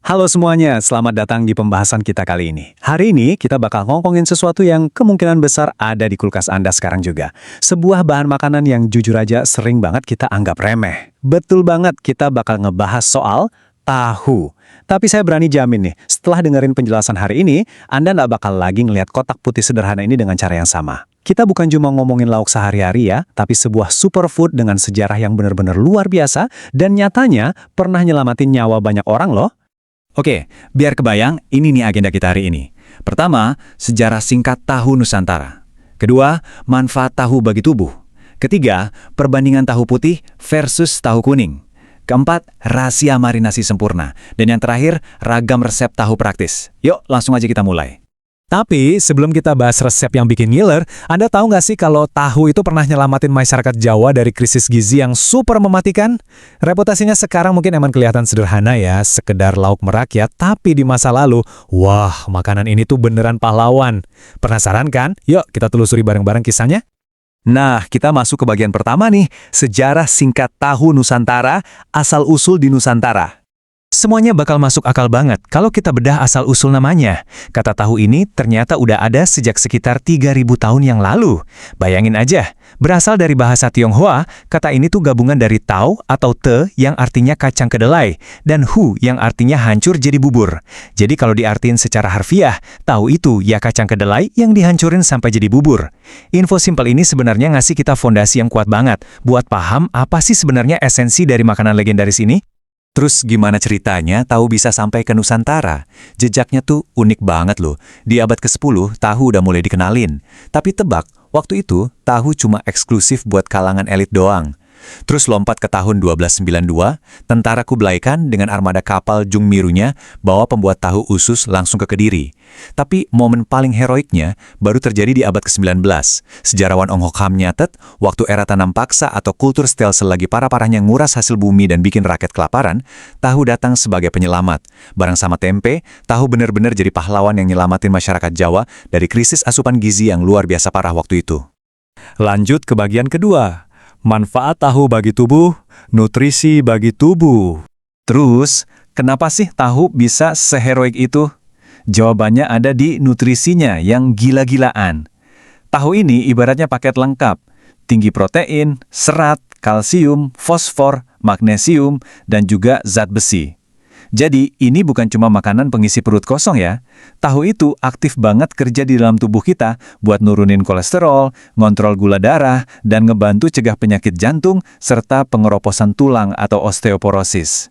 Halo semuanya, selamat datang di pembahasan kita kali ini. Hari ini kita bakal ngomongin sesuatu yang kemungkinan besar ada di kulkas Anda sekarang juga. Sebuah bahan makanan yang jujur aja sering banget kita anggap remeh. Betul banget, kita bakal ngebahas soal tahu. Tapi saya berani jamin nih, setelah dengerin penjelasan hari ini, Anda nggak bakal lagi ngelihat kotak putih sederhana ini dengan cara yang sama. Kita bukan cuma ngomongin lauk sehari-hari ya, tapi sebuah superfood dengan sejarah yang benar-benar luar biasa dan nyatanya pernah nyelamatin nyawa banyak orang loh. Oke, biar kebayang, ini nih agenda kita hari ini. Pertama, sejarah singkat tahu Nusantara. Kedua, manfaat tahu bagi tubuh. Ketiga, perbandingan tahu putih versus tahu kuning. Keempat, rahasia marinasi sempurna. Dan yang terakhir, ragam resep tahu praktis. Yuk, langsung aja kita mulai. Tapi sebelum kita bahas resep yang bikin ngiler, Anda tahu nggak sih kalau tahu itu pernah nyelamatin masyarakat Jawa dari krisis gizi yang super mematikan? Reputasinya sekarang mungkin emang kelihatan sederhana ya, sekedar lauk merakyat, tapi di masa lalu, wah, makanan ini tuh beneran pahlawan. Penasaran kan? Yuk kita telusuri bareng-bareng kisahnya. Nah, kita masuk ke bagian pertama nih, sejarah singkat tahu Nusantara, asal-usul di Nusantara. Semuanya bakal masuk akal banget kalau kita bedah asal-usul namanya. Kata tahu ini ternyata udah ada sejak sekitar 3.000 tahun yang lalu. Bayangin aja, berasal dari bahasa Tionghoa, kata ini tuh gabungan dari tau atau te yang artinya kacang kedelai, dan hu yang artinya hancur jadi bubur. Jadi kalau diartiin secara harfiah, tahu itu ya kacang kedelai yang dihancurin sampai jadi bubur. Info simpel ini sebenarnya ngasih kita fondasi yang kuat banget buat paham apa sih sebenarnya esensi dari makanan legendaris ini. Terus gimana ceritanya tahu bisa sampai ke Nusantara? Jejaknya tuh unik banget loh. Di abad ke-10, tahu udah mulai dikenalin. Tapi tebak, waktu itu tahu cuma eksklusif buat kalangan elit doang. Terus lompat ke tahun 1292, tentara Kublai Khan dengan armada kapal Jungmirunya bawa pembuat tahu usus langsung ke Kediri. Tapi momen paling heroiknya baru terjadi di abad ke-19. Sejarawan Ong Hok Ham nyatet, waktu era tanam paksa atau kultur stelsel lagi parah-parahnya nguras hasil bumi dan bikin rakyat kelaparan, tahu datang sebagai penyelamat. Bareng sama tempe, tahu benar-benar jadi pahlawan yang nyelamatin masyarakat Jawa dari krisis asupan gizi yang luar biasa parah waktu itu. Lanjut ke bagian kedua. Manfaat tahu bagi tubuh, nutrisi bagi tubuh. Terus, kenapa sih tahu bisa seheroik itu? Jawabannya ada di nutrisinya yang gila-gilaan. Tahu ini ibaratnya paket lengkap. Tinggi protein, serat, kalsium, fosfor, magnesium, dan juga zat besi. Jadi, ini bukan cuma makanan pengisi perut kosong ya. Tahu itu aktif banget kerja di dalam tubuh kita buat nurunin kolesterol, ngontrol gula darah, dan ngebantu cegah penyakit jantung, serta pengeroposan tulang atau osteoporosis.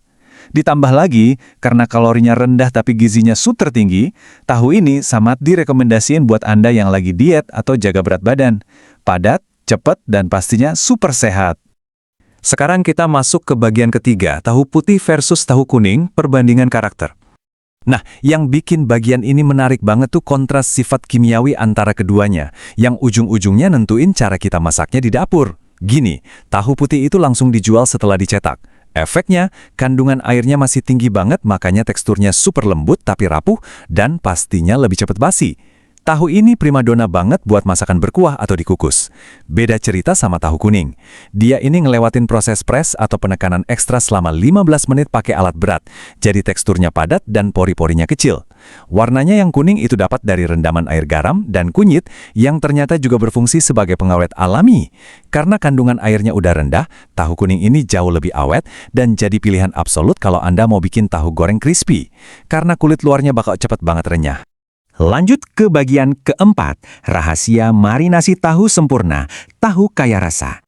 Ditambah lagi, karena kalorinya rendah tapi gizinya super tinggi, tahu ini sangat direkomendasiin buat Anda yang lagi diet atau jaga berat badan. Padat, cepat, dan pastinya super sehat. Sekarang kita masuk ke bagian ketiga, tahu putih versus tahu kuning, perbandingan karakter. Nah, yang bikin bagian ini menarik banget tuh kontras sifat kimiawi antara keduanya, yang ujung-ujungnya nentuin cara kita masaknya di dapur. Gini, tahu putih itu langsung dijual setelah dicetak. Efeknya, kandungan airnya masih tinggi banget, makanya teksturnya super lembut tapi rapuh, dan pastinya lebih cepat basi. Tahu ini primadona banget buat masakan berkuah atau dikukus. Beda cerita sama tahu kuning. Dia ini ngelewatin proses press atau penekanan ekstra selama 15 menit pakai alat berat. Jadi teksturnya padat dan pori-porinya kecil. Warnanya yang kuning itu dapat dari rendaman air garam dan kunyit yang ternyata juga berfungsi sebagai pengawet alami. Karena kandungan airnya udah rendah, tahu kuning ini jauh lebih awet dan jadi pilihan absolut kalau Anda mau bikin tahu goreng crispy. Karena kulit luarnya bakal cepat banget renyah. Lanjut ke bagian keempat, rahasia marinasi tahu sempurna, tahu kaya rasa.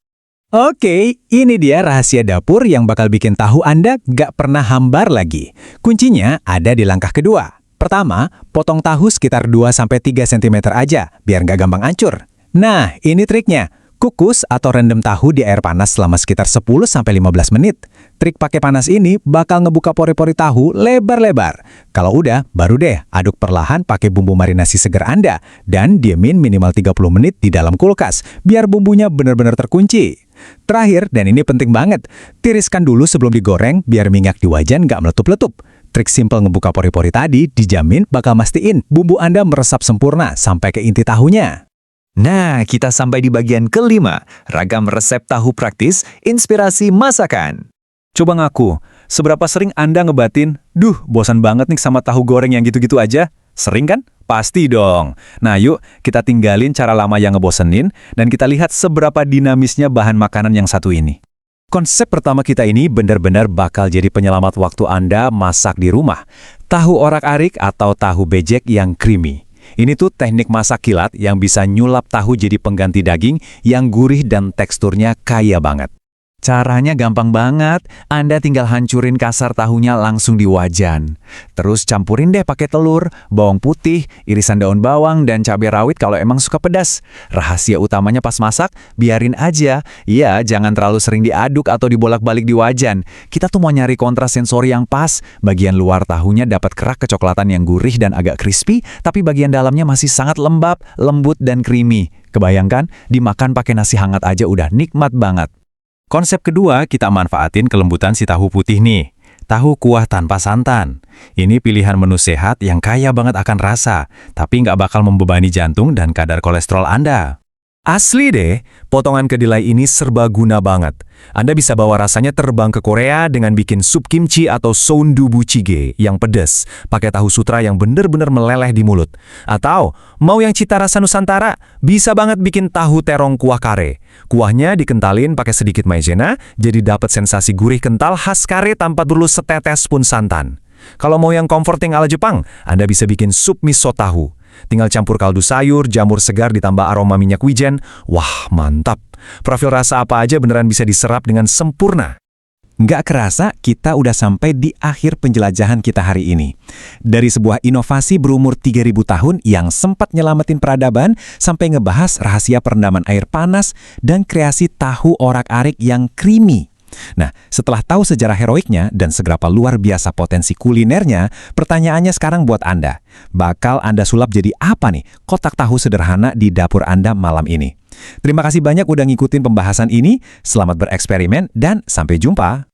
Oke, ini dia rahasia dapur yang bakal bikin tahu Anda gak pernah hambar lagi. Kuncinya ada di langkah kedua. Pertama, potong tahu sekitar 2-3 cm aja, biar gak gampang hancur. Nah, ini triknya. Kukus atau rendam tahu di air panas selama sekitar 10-15 menit. Trik pakai panas ini bakal ngebuka pori-pori tahu lebar-lebar. Kalau udah, baru deh aduk perlahan pakai bumbu marinasi segar Anda dan diemin minimal 30 menit di dalam kulkas biar bumbunya benar-benar terkunci. Terakhir, dan ini penting banget, tiriskan dulu sebelum digoreng biar minyak di wajan nggak meletup-letup. Trik simpel ngebuka pori-pori tadi dijamin bakal mastiin bumbu Anda meresap sempurna sampai ke inti tahunya. Nah, kita sampai di bagian kelima, ragam resep tahu praktis, inspirasi masakan. Coba ngaku, Seberapa sering Anda ngebatin, "Duh, bosan banget nih sama tahu goreng yang gitu-gitu aja"? Sering kan? Pasti dong. Nah yuk, kita tinggalin cara lama yang ngebosenin, dan kita lihat seberapa dinamisnya bahan makanan yang satu ini. Konsep pertama kita ini benar-benar bakal jadi penyelamat waktu Anda masak di rumah. Tahu orak-arik atau tahu bejek yang creamy. Ini tuh teknik masak kilat yang bisa nyulap tahu jadi pengganti daging yang gurih dan teksturnya kaya banget. Caranya gampang banget, Anda tinggal hancurin kasar tahunya langsung di wajan. Terus campurin deh pakai telur, bawang putih, irisan daun bawang, dan cabai rawit kalau emang suka pedas. Rahasia utamanya pas masak, biarin aja. Ya, jangan terlalu sering diaduk atau dibolak-balik di wajan. Kita tuh mau nyari kontras sensori yang pas. Bagian luar tahunya dapat kerak kecoklatan yang gurih dan agak crispy, tapi bagian dalamnya masih sangat lembab, lembut, dan creamy. Kebayangkan, dimakan pakai nasi hangat aja udah nikmat banget. Konsep kedua, kita manfaatin kelembutan si tahu putih nih. Tahu kuah tanpa santan. Ini pilihan menu sehat yang kaya banget akan rasa, tapi nggak bakal membebani jantung dan kadar kolesterol Anda. Asli deh, potongan kedelai ini serbaguna banget. Anda bisa bawa rasanya terbang ke Korea dengan bikin sup kimchi atau sondubu jjigae yang pedas, pakai tahu sutra yang bener-bener meleleh di mulut. Atau, mau yang cita rasa Nusantara, bisa banget bikin tahu terong kuah kare. Kuahnya dikentalin pakai sedikit maizena, jadi dapat sensasi gurih kental khas kare tanpa perlu setetes pun santan. Kalau mau yang comforting ala Jepang, Anda bisa bikin sup miso tahu. Tinggal campur kaldu sayur, jamur segar ditambah aroma minyak wijen. Wah, mantap. Profil rasa apa aja beneran bisa diserap dengan sempurna. Nggak kerasa, kita udah sampai di akhir penjelajahan kita hari ini. Dari sebuah inovasi berumur 3.000 tahun yang sempat nyelamatin peradaban, sampai ngebahas rahasia perendaman air panas dan kreasi tahu orak-arik yang creamy. Nah, setelah tahu sejarah heroiknya dan seberapa luar biasa potensi kulinernya, pertanyaannya sekarang buat Anda. Bakal Anda sulap jadi apa nih kotak tahu sederhana di dapur Anda malam ini? Terima kasih banyak udah ngikutin pembahasan ini, selamat bereksperimen, dan sampai jumpa!